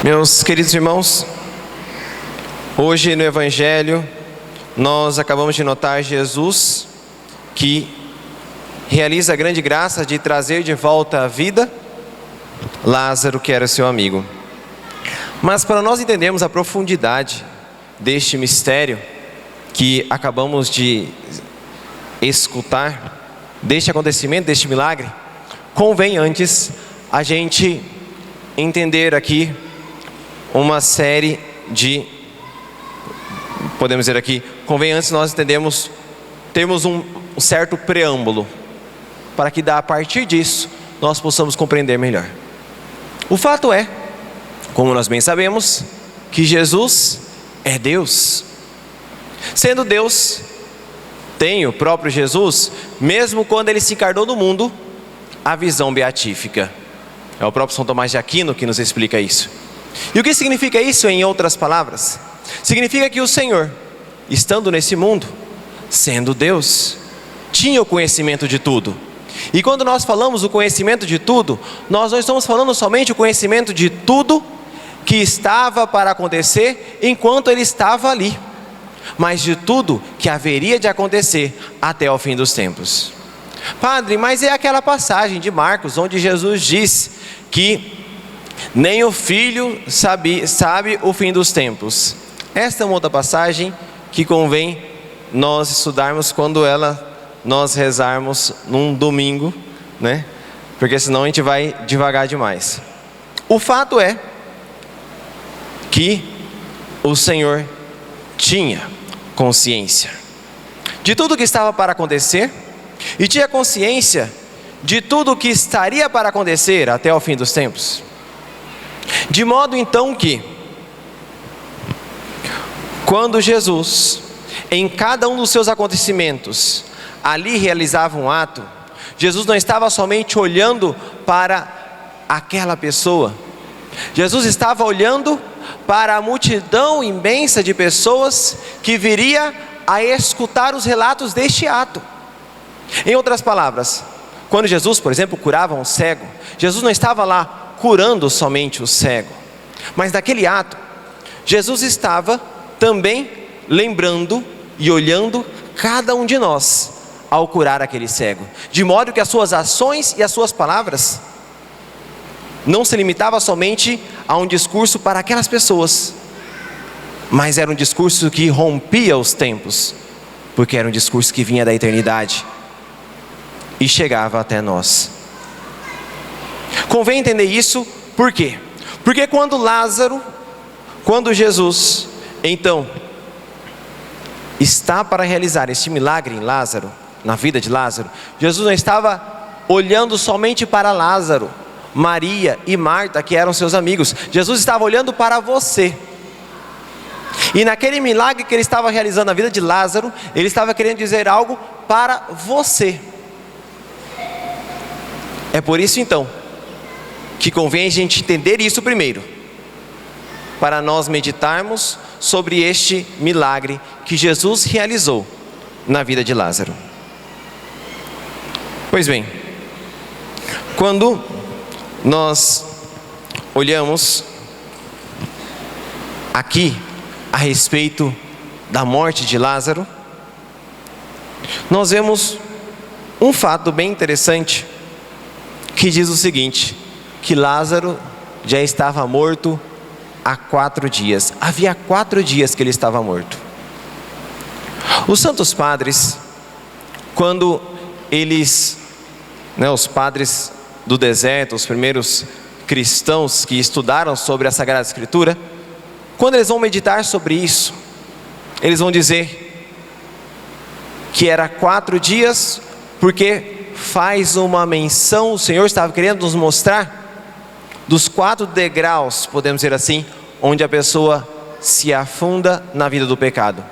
Meus queridos irmãos, hoje no Evangelho nós acabamos de notar Jesus que realiza a grande graça de trazer de volta à vida Lázaro, que era seu amigo. Mas para nós entendermos a profundidade deste mistério que acabamos de escutar, deste acontecimento, deste milagre, convém antes a gente entender aqui uma série de, podemos dizer aqui, convém antes nós termos um certo preâmbulo, para que a partir disso nós possamos compreender melhor. O fato é, como nós bem sabemos, que Jesus é Deus. Sendo Deus, tem o próprio Jesus, mesmo quando ele se encarnou no mundo, a visão beatífica. É o próprio São Tomás de Aquino que nos explica isso. E o que significa isso em outras palavras? Significa que o Senhor, estando nesse mundo, sendo Deus, tinha o conhecimento de tudo. E quando nós falamos o conhecimento de tudo, nós não estamos falando somente o conhecimento de tudo que estava para acontecer enquanto ele estava ali, mas de tudo que haveria de acontecer até o fim dos tempos. Padre, mas é aquela passagem de Marcos, onde Jesus diz que nem o Filho sabe o fim dos tempos. Esta é uma outra passagem que convém nós estudarmos quando nós rezarmos num domingo, né? Porque senão a gente vai devagar demais. O fato é que o Senhor tinha consciência de tudo que estava para acontecer e tinha consciência de tudo que estaria para acontecer até o fim dos tempos. De modo então que, quando Jesus, em cada um dos seus acontecimentos, ali realizava um ato, Jesus não estava somente olhando para aquela pessoa, Jesus estava olhando para a multidão imensa de pessoas que viria a escutar os relatos deste ato. Em outras palavras, quando Jesus, por exemplo, curava um cego, Jesus não estava lá curando somente o cego, mas naquele ato, Jesus estava também lembrando e olhando cada um de nós ao curar aquele cego, de modo que as suas ações e as suas palavras não se limitavam somente a um discurso para aquelas pessoas, mas era um discurso que rompia os tempos, porque era um discurso que vinha da eternidade e chegava até nós. Convém entender isso, por quê? Porque quando Jesus, então, está para realizar este milagre em Lázaro, na vida de Lázaro, Jesus não estava olhando somente para Lázaro, Maria e Marta, que eram seus amigos. Jesus estava olhando para você. E naquele milagre que ele estava realizando na vida de Lázaro, ele estava querendo dizer algo para você. É por isso então que convém a gente entender isso primeiro, para nós meditarmos sobre este milagre que Jesus realizou na vida de Lázaro. Pois bem, quando nós olhamos aqui a respeito da morte de Lázaro, nós vemos um fato bem interessante que diz o seguinte: que Lázaro já estava morto há 4 dias. Havia 4 dias que ele estava morto. Os santos padres, quando eles, os padres do deserto, os primeiros cristãos que estudaram sobre a Sagrada Escritura, quando eles vão meditar sobre isso, eles vão dizer que era 4 dias, porque faz uma menção, o Senhor estava querendo nos mostrar dos 4 degraus, podemos dizer assim, onde a pessoa se afunda na vida do pecado.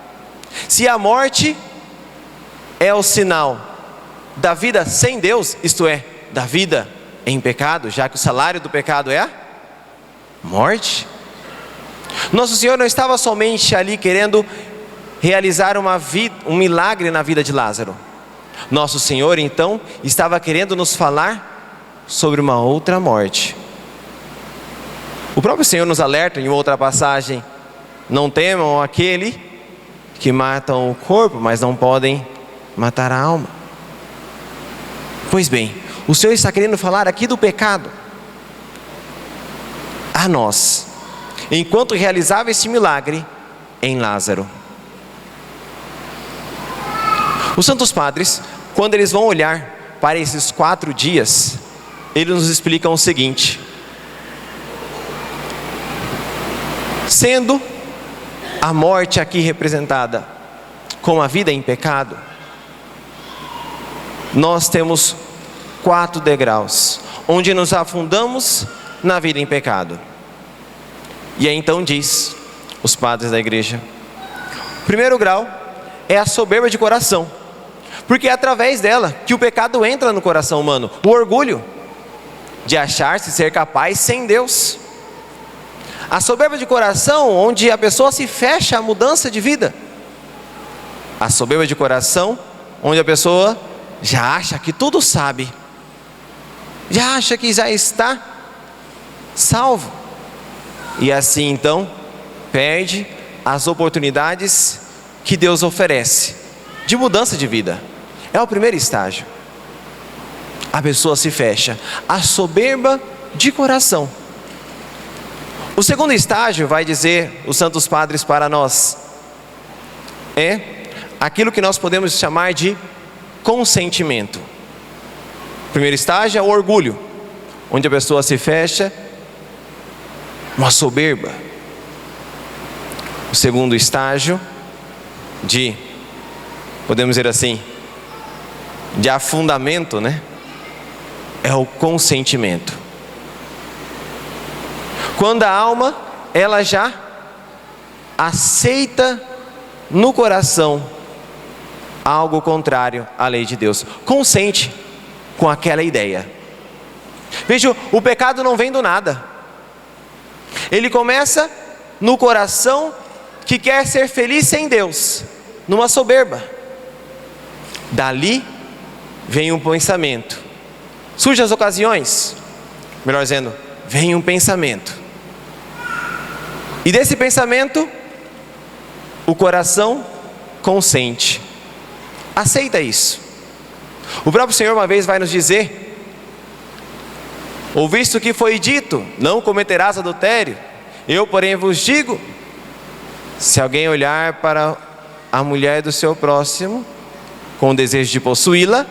Se a morte é o sinal da vida sem Deus, isto é, da vida em pecado, já que o salário do pecado é a morte, Nosso Senhor não estava somente ali querendo realizar um milagre na vida de Lázaro. Nosso Senhor então estava querendo nos falar sobre uma outra morte. O próprio Senhor nos alerta em outra passagem: não temam aquele que matam o corpo, mas não podem matar a alma. Pois bem, o Senhor está querendo falar aqui do pecado a nós, enquanto realizava esse milagre em Lázaro. Os santos padres, quando eles vão olhar para esses 4 dias, eles nos explicam o seguinte: sendo a morte aqui representada como a vida em pecado, nós temos 4 degraus, onde nos afundamos na vida em pecado. E aí então diz os padres da igreja: o primeiro grau é a soberba de coração, porque é através dela que o pecado entra no coração humano. O orgulho de achar-se ser capaz sem Deus. A soberba de coração, onde a pessoa se fecha à mudança de vida. A soberba de coração, onde a pessoa já acha que tudo sabe, já acha que já está salvo, e assim então perde as oportunidades que Deus oferece de mudança de vida. É o primeiro estágio. A pessoa se fecha, a soberba de coração. O segundo estágio, vai dizer os santos padres para nós, é aquilo que nós podemos chamar de consentimento. O primeiro estágio é o orgulho, onde a pessoa se fecha, uma soberba. O segundo estágio podemos dizer assim, de afundamento, é o consentimento. Quando a alma, ela já aceita no coração algo contrário à lei de Deus, consente com aquela ideia. Veja, o pecado não vem do nada. Ele começa no coração que quer ser feliz sem Deus, numa soberba. Dali vem um pensamento. Surgem as ocasiões, melhor dizendo, vem um pensamento. E desse pensamento, o coração consente, aceita isso. O próprio Senhor uma vez vai nos dizer: ouviste o que foi dito, não cometerás adultério. Eu, porém, vos digo, se alguém olhar para a mulher do seu próximo com o desejo de possuí-la,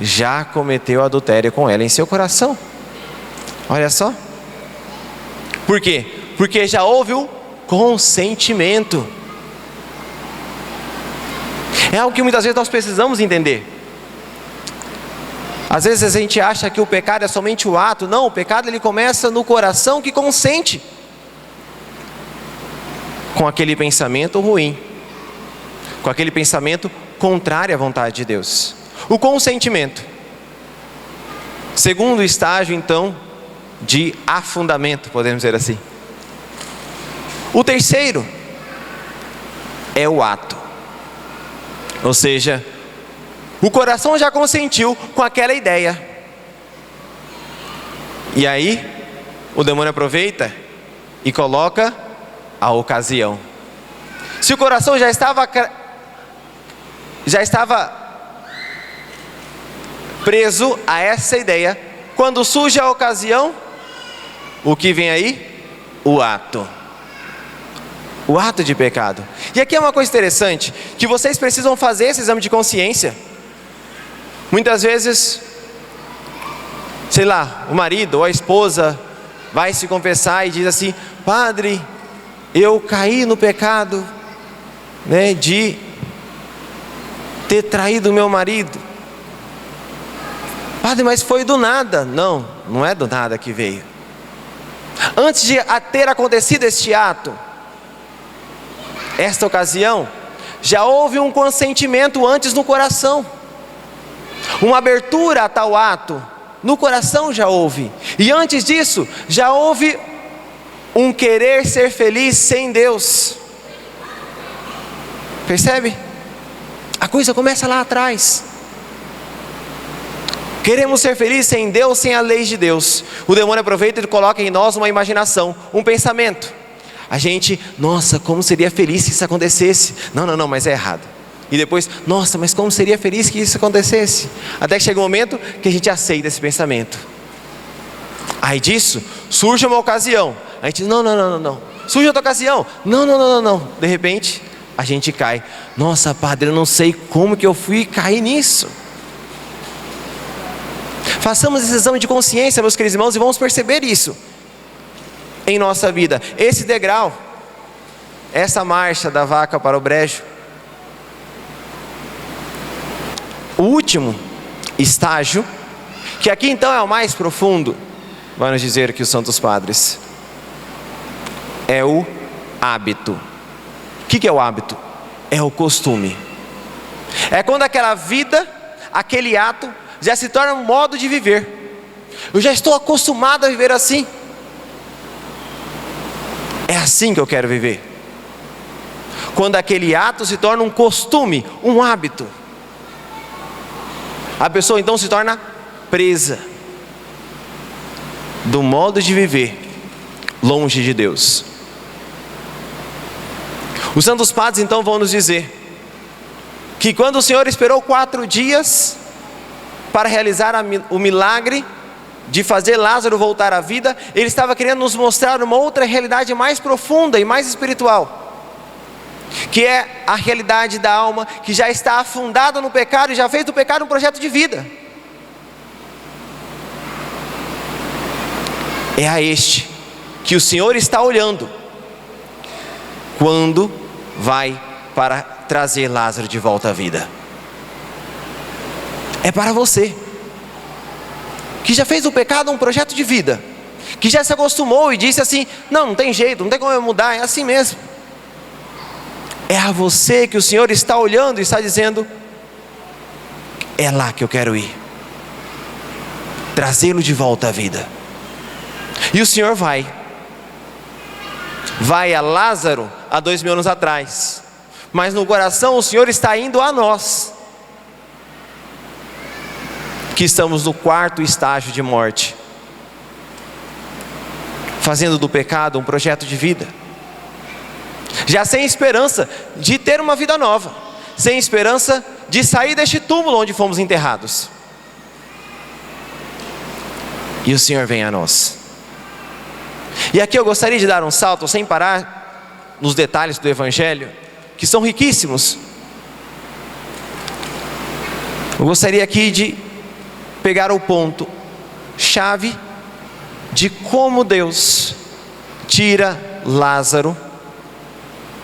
já cometeu adultério com ela em seu coração. Olha só. Por quê? Porque já houve o consentimento. É algo que muitas vezes nós precisamos entender. Às vezes a gente acha que o pecado é somente o ato. Não, o pecado ele começa no coração que consente com aquele pensamento ruim, com aquele pensamento contrário à vontade de Deus. O consentimento. Segundo estágio então de afundamento, podemos dizer assim. O terceiro é o ato. Ou seja, o coração já consentiu com aquela ideia. E aí, o demônio aproveita e coloca a ocasião. Se o coração já estava preso a essa ideia, quando surge a ocasião, o que vem aí? O ato. O ato de pecado. E aqui é uma coisa interessante, que vocês precisam fazer esse exame de consciência. Muitas vezes, sei lá, o marido ou a esposa vai se confessar e diz assim: padre, eu caí no pecado, de ter traído meu marido. Padre, mas foi do nada. Não, não é do nada que veio. Antes de ter acontecido este ato, esta ocasião, já houve um consentimento antes no coração. Uma abertura a tal ato, no coração já houve. E antes disso, já houve um querer ser feliz sem Deus. Percebe? A coisa começa lá atrás. Queremos ser felizes sem Deus, sem a lei de Deus. O demônio aproveita e coloca em nós uma imaginação, um pensamento. A gente, nossa, como seria feliz se isso acontecesse. Não, mas é errado. E depois, nossa, mas como seria feliz que isso acontecesse. Até que chega um momento que a gente aceita esse pensamento. Aí disso, surge uma ocasião. A gente, não. Surge outra ocasião. Não. De repente, a gente cai. Nossa, padre, eu não sei como que eu fui cair nisso. Façamos esse exame de consciência, meus queridos irmãos, e vamos perceber isso em nossa vida. Esse degrau, essa marcha da vaca para o brejo, o último estágio, que aqui então é o mais profundo, vai nos dizer aqui os santos padres, é o hábito. O que é o hábito? É o costume. É quando aquela vida, aquele ato, já se torna um modo de viver. Eu já estou acostumado a viver assim. É assim que eu quero viver. Quando aquele ato se torna um costume, um hábito, a pessoa então se torna presa do modo de viver longe de Deus. Os santos padres então vão nos dizer que quando o Senhor esperou 4 dias para realizar o milagre de fazer Lázaro voltar à vida, Ele estava querendo nos mostrar uma outra realidade mais profunda e mais espiritual, que é a realidade da alma que já está afundada no pecado e já fez do pecado um projeto de vida. É a este que o Senhor está olhando quando vai para trazer Lázaro de volta à vida. É para você que já fez do pecado um projeto de vida, que já se acostumou e disse assim, não tem jeito, não tem como eu mudar, é assim mesmo. É a você que o Senhor está olhando e está dizendo, é lá que eu quero ir, trazê-lo de volta à vida. E o Senhor vai a Lázaro há 2000 anos atrás, mas no coração o Senhor está indo a nós, que estamos no 4º estágio de morte, fazendo do pecado um projeto de vida, já sem esperança de ter uma vida nova, sem esperança de sair deste túmulo onde fomos enterrados. E o Senhor vem a nós. E aqui eu gostaria de dar um salto, sem parar nos detalhes do Evangelho, que são riquíssimos. Eu gostaria aqui de pegar o ponto chave de como Deus tira Lázaro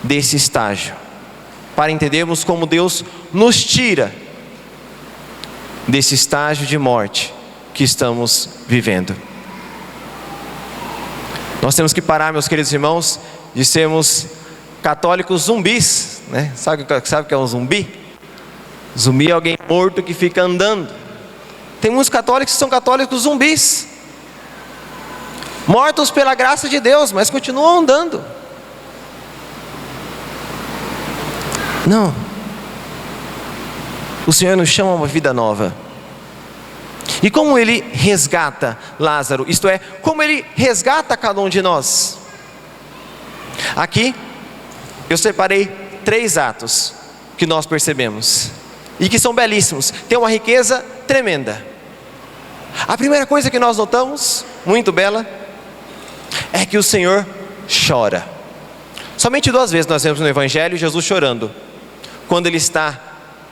desse estágio, para entendermos como Deus nos tira desse estágio de morte que estamos vivendo. Nós temos que parar, meus queridos irmãos, de sermos católicos zumbis, né? Sabe o que é um zumbi? Zumbi é alguém morto que fica andando. Tem muitos católicos que são católicos zumbis, mortos pela graça de Deus, mas continuam andando. Não. O Senhor nos chama a uma vida nova. E como Ele resgata Lázaro, isto é, como Ele resgata cada um de nós? Aqui, eu separei 3 atos que nós percebemos, e que são belíssimos, tem uma riqueza tremenda. A primeira coisa que nós notamos, muito bela, é que o Senhor chora. Somente 2 vezes nós vemos no Evangelho Jesus chorando. Quando Ele está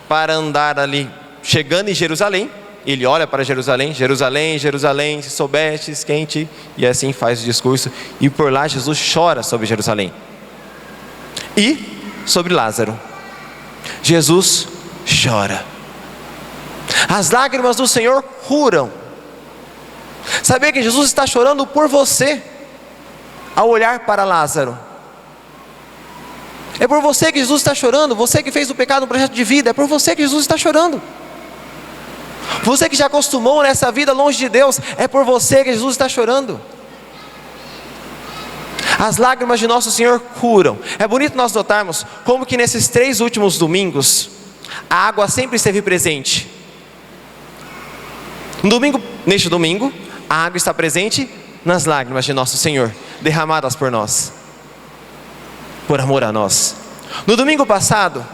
para andar ali, chegando em Jerusalém, Ele olha para Jerusalém, Jerusalém, Jerusalém, se soubestes quem e assim faz o discurso, e por lá Jesus chora sobre Jerusalém e sobre Lázaro. Jesus chora. As lágrimas do Senhor curam. Saber que Jesus está chorando por você ao olhar para Lázaro. É por você que Jesus está chorando. Você que fez do pecado um projeto de vida, é por você que Jesus está chorando. Você que já acostumou nessa vida longe de Deus, é por você que Jesus está chorando. As lágrimas de nosso Senhor curam. É bonito nós notarmos como que nesses 3 últimos domingos a água sempre esteve presente. Neste domingo, a água está presente nas lágrimas de nosso Senhor, derramadas por nós, por amor a nós. No domingo passado,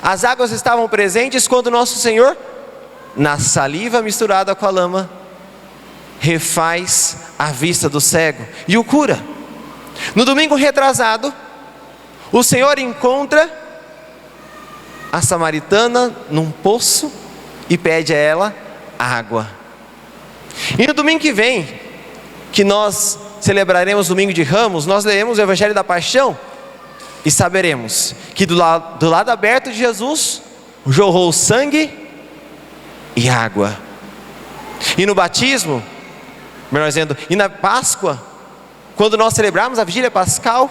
as águas estavam presentes quando nosso Senhor, na saliva misturada com a lama, refaz a vista do cego e o cura. No domingo retrasado, o Senhor encontra a samaritana num poço e pede a ela água. E no domingo que vem, que nós celebraremos o domingo de Ramos, nós leremos o Evangelho da Paixão e saberemos que do lado aberto de Jesus jorrou sangue e água. E no batismo, melhor dizendo, e na Páscoa, quando nós celebrarmos a vigília pascal,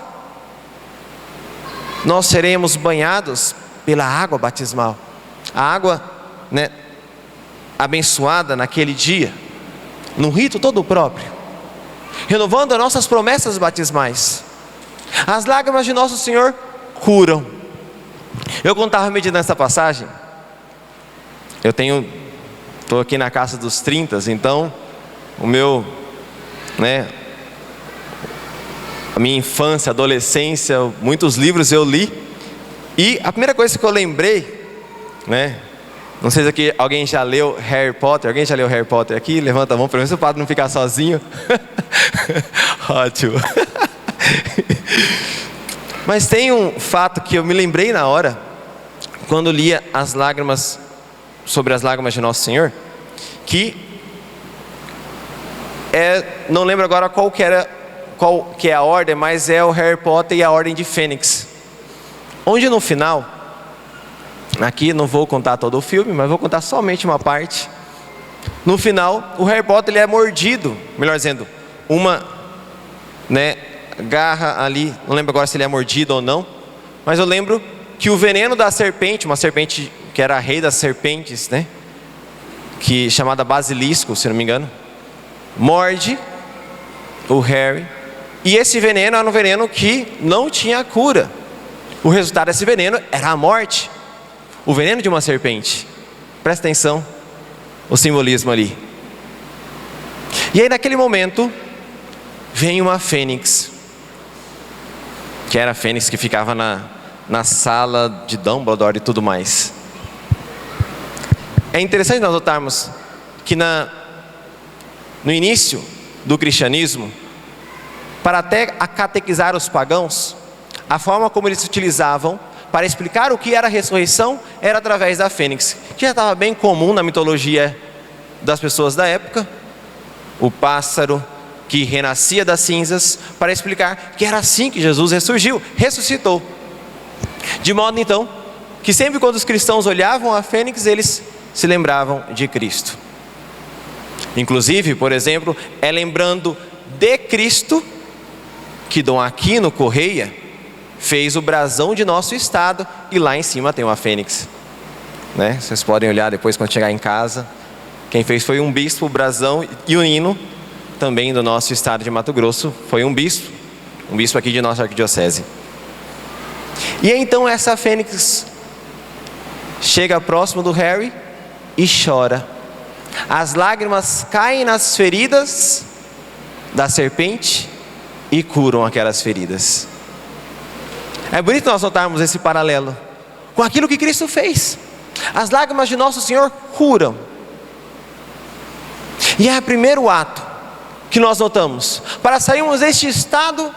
nós seremos banhados pela água batismal, a água, abençoada naquele dia, num rito todo próprio, renovando as nossas promessas batismais. As lágrimas de nosso Senhor curam. Eu quando estava meditando nessa passagem, estou aqui na casa dos 30, então a minha infância, adolescência, muitos livros eu li, e a primeira coisa que eu lembrei, não sei se aqui alguém já leu Harry Potter. Alguém já leu Harry Potter aqui? Levanta a mão para ver se o padre não ficar sozinho. Ótimo. Mas tem um fato que eu me lembrei na hora, quando lia sobre as lágrimas de Nosso Senhor, que não lembro agora qual que é a ordem, mas é o Harry Potter e a Ordem de Fênix, onde no final, aqui não vou contar todo o filme, mas vou contar somente uma parte. No final, o Harry Potter ele é mordido, melhor dizendo, uma garra ali, não lembro agora se ele é mordido ou não, mas eu lembro que o veneno da serpente, uma serpente que era a rei das serpentes, que chamada Basilisco, se não me engano, morde o Harry, e esse veneno era um veneno que não tinha cura. O resultado desse veneno era a morte. O veneno de uma serpente. Presta atenção, o simbolismo ali. E aí naquele momento, vem uma fênix, que era a fênix que ficava na sala de Dumbledore e tudo mais. É interessante nós notarmos que no início do cristianismo, para até catequizar os pagãos, a forma como eles se utilizavam para explicar o que era a ressurreição era através da fênix, que já estava bem comum na mitologia das pessoas da época, o pássaro que renascia das cinzas, para explicar que era assim que Jesus ressuscitou. De modo então, que sempre quando os cristãos olhavam a fênix, eles se lembravam de Cristo. Inclusive, por exemplo, é lembrando de Cristo que Dom Aquino Correia fez o brasão de nosso estado, e lá em cima tem uma fênix, Vocês podem olhar depois quando chegar em casa. Quem fez foi um bispo, o brasão e o hino também do nosso estado de Mato Grosso, foi um bispo aqui de nossa arquidiocese. E então essa fênix chega próximo do Harry e chora. As lágrimas caem nas feridas da serpente e curam aquelas feridas. É bonito nós notarmos esse paralelo com aquilo que Cristo fez. As lágrimas de nosso Senhor curam. E é o primeiro ato que nós notamos, para sairmos deste estado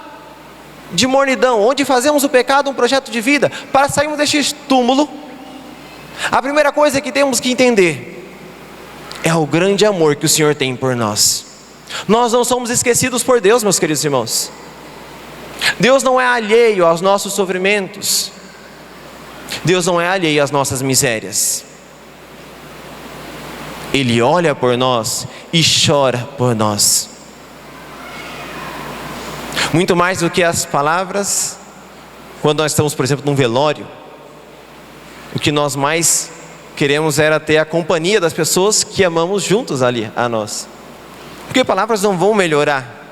de mornidão, onde fazemos o pecado um projeto de vida, para sairmos deste túmulo, a primeira coisa que temos que entender é o grande amor que o Senhor tem por nós. Nós não somos esquecidos por Deus, meus queridos irmãos. Deus não é alheio aos nossos sofrimentos. Deus não é alheio às nossas misérias. Ele olha por nós e chora por nós. Muito mais do que as palavras, quando nós estamos, por exemplo, num velório, o que nós mais queremos era ter a companhia das pessoas que amamos juntos ali a nós. Porque palavras não vão melhorar,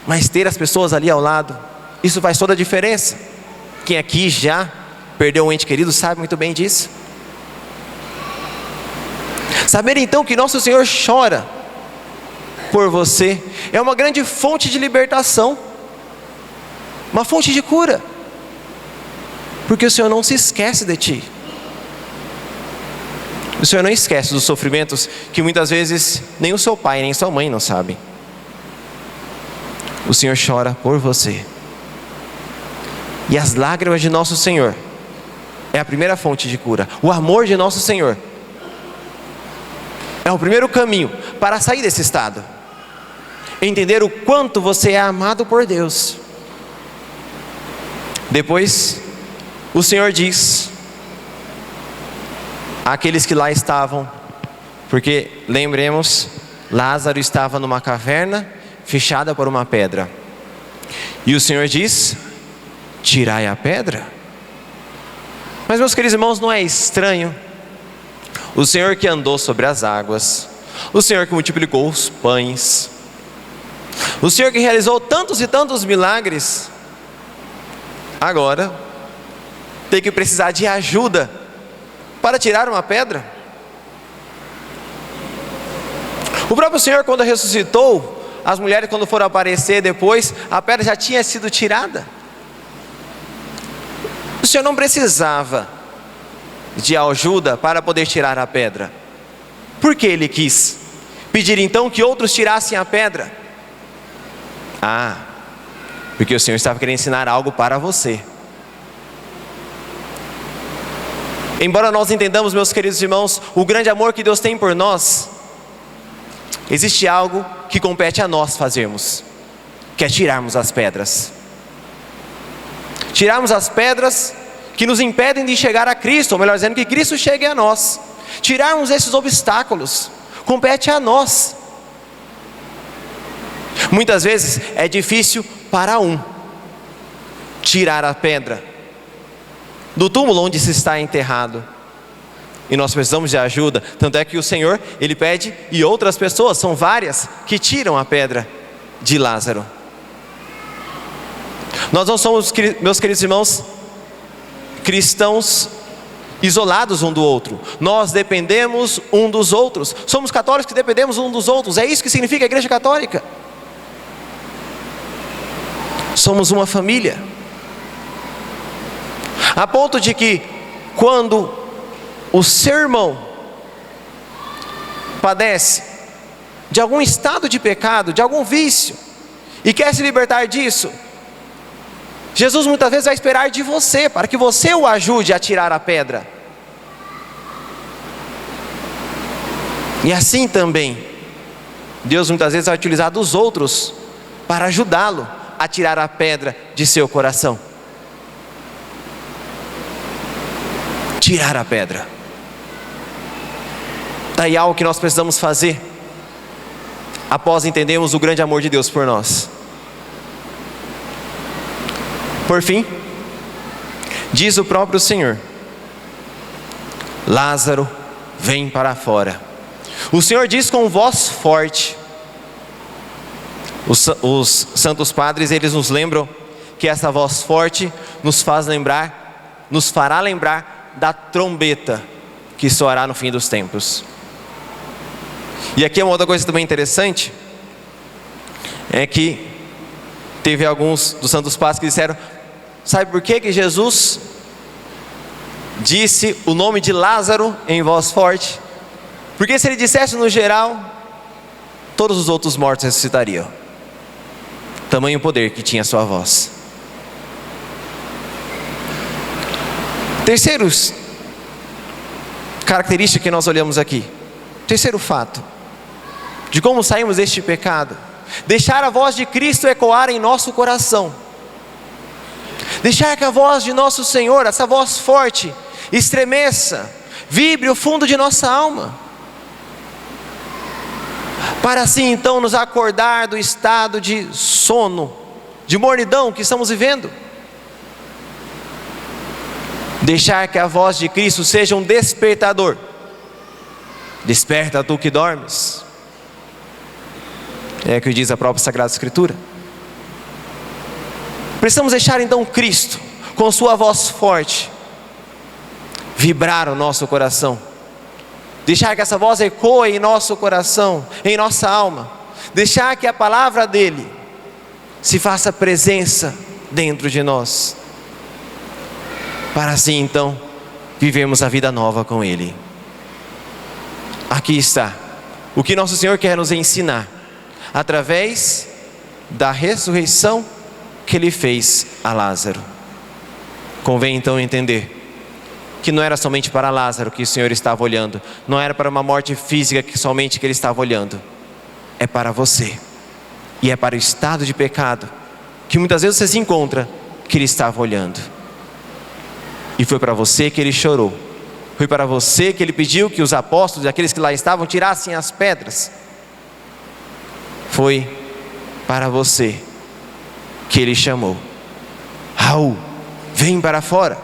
mas ter as pessoas ali ao lado, isso faz toda a diferença. Quem aqui já perdeu um ente querido sabe muito bem disso. Saber então que nosso Senhor chora por você é uma grande fonte de libertação, uma fonte de cura, porque o Senhor não se esquece de ti. O Senhor não esquece dos sofrimentos que muitas vezes nem o seu pai, nem sua mãe não sabem. O Senhor chora por você. E as lágrimas de nosso Senhor é a primeira fonte de cura. O amor de nosso Senhor é o primeiro caminho para sair desse estado. Entender o quanto você é amado por Deus. Depois, o Senhor diz àqueles que lá estavam, porque lembremos, Lázaro estava numa caverna fechada por uma pedra. E o Senhor diz: tirai a pedra. Mas, meus queridos irmãos, não é estranho o Senhor que andou sobre as águas, o Senhor que multiplicou os pães, o Senhor que realizou tantos e tantos milagres, agora tem que precisar de ajuda para tirar uma pedra? O próprio Senhor, quando ressuscitou, as mulheres, quando foram aparecer depois, a pedra já tinha sido tirada. O Senhor não precisava de ajuda para poder tirar a pedra. Por que Ele quis pedir então que outros tirassem a pedra? Porque o Senhor estava querendo ensinar algo para você. Embora nós entendamos, meus queridos irmãos, o grande amor que Deus tem por nós, existe algo que compete a nós fazermos, que é tirarmos as pedras. Tirarmos as pedras que nos impedem de chegar a Cristo, ou melhor dizendo, que Cristo chegue a nós. Tirarmos esses obstáculos, compete a nós. Muitas vezes é difícil para um tirar a pedra do túmulo onde se está enterrado, e nós precisamos de ajuda. Tanto é que o Senhor, Ele pede, e outras pessoas, são várias, que tiram a pedra de Lázaro. Nós não somos, meus queridos irmãos, cristãos isolados um do outro. Nós dependemos um dos outros. Somos católicos que dependemos um dos outros. É isso que significa a Igreja Católica. Somos uma família, a ponto de que quando o seu irmão padece de algum estado de pecado, de algum vício, e quer se libertar disso, Jesus muitas vezes vai esperar de você, para que você o ajude a tirar a pedra. E assim também, Deus muitas vezes vai utilizar dos outros para ajudá-lo a tirar a pedra de seu coração. Tirar a pedra. Daí algo que nós precisamos fazer, após entendermos o grande amor de Deus por nós. Por fim, diz o próprio Senhor: Lázaro, vem para fora. O Senhor diz com voz forte. Os santos padres, eles nos lembram que essa voz forte nos fará lembrar da trombeta que soará no fim dos tempos. E aqui é uma outra coisa também interessante, é que teve alguns dos santos padres que disseram: sabe por que Jesus disse o nome de Lázaro em voz forte? Porque se ele dissesse no geral, todos os outros mortos ressuscitariam. Tamanho poder que tinha a sua voz. Terceira característica que nós olhamos aqui, terceiro fato de como saímos deste pecado: deixar a voz de Cristo ecoar em nosso coração. Deixar que a voz de nosso Senhor, essa voz forte, estremeça, vibre o fundo de nossa alma, para assim então nos acordar do estado de sono, de mornidão que estamos vivendo. Deixar que a voz de Cristo seja um despertador. Desperta tu que dormes, é o que diz a própria Sagrada Escritura. Precisamos deixar então Cristo, com sua voz forte, vibrar o nosso coração, deixar que essa voz ecoe em nosso coração, em nossa alma, deixar que a palavra dele se faça presença dentro de nós, para assim então vivemos a vida nova com ele. Aqui está o que nosso Senhor quer nos ensinar, através da ressurreição que ele fez a Lázaro. Convém então entender que não era somente para Lázaro que o Senhor estava olhando, não era para uma morte física que somente que ele estava olhando, é para você, e é para o estado de pecado que muitas vezes você se encontra, que ele estava olhando. E foi para você que ele chorou, foi para você que ele pediu que os apóstolos e aqueles que lá estavam tirassem as pedras. Foi para você que ele chamou: Raul, vem para fora.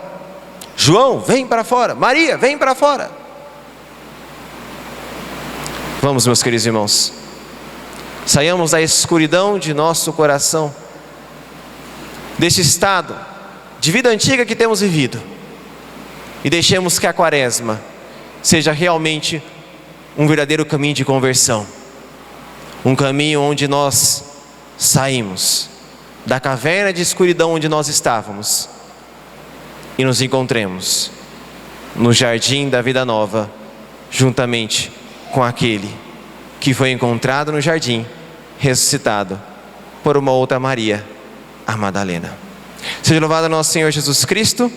João, vem para fora. Maria, vem para fora. Vamos, meus queridos irmãos, saiamos da escuridão de nosso coração, deste estado de vida antiga que temos vivido, e deixemos que a quaresma seja realmente um verdadeiro caminho de conversão, um caminho onde nós saímos da caverna de escuridão onde nós estávamos e nos encontremos no jardim da vida nova, juntamente com aquele que foi encontrado no jardim, ressuscitado por uma outra Maria, a Madalena. Seja louvado nosso Senhor Jesus Cristo.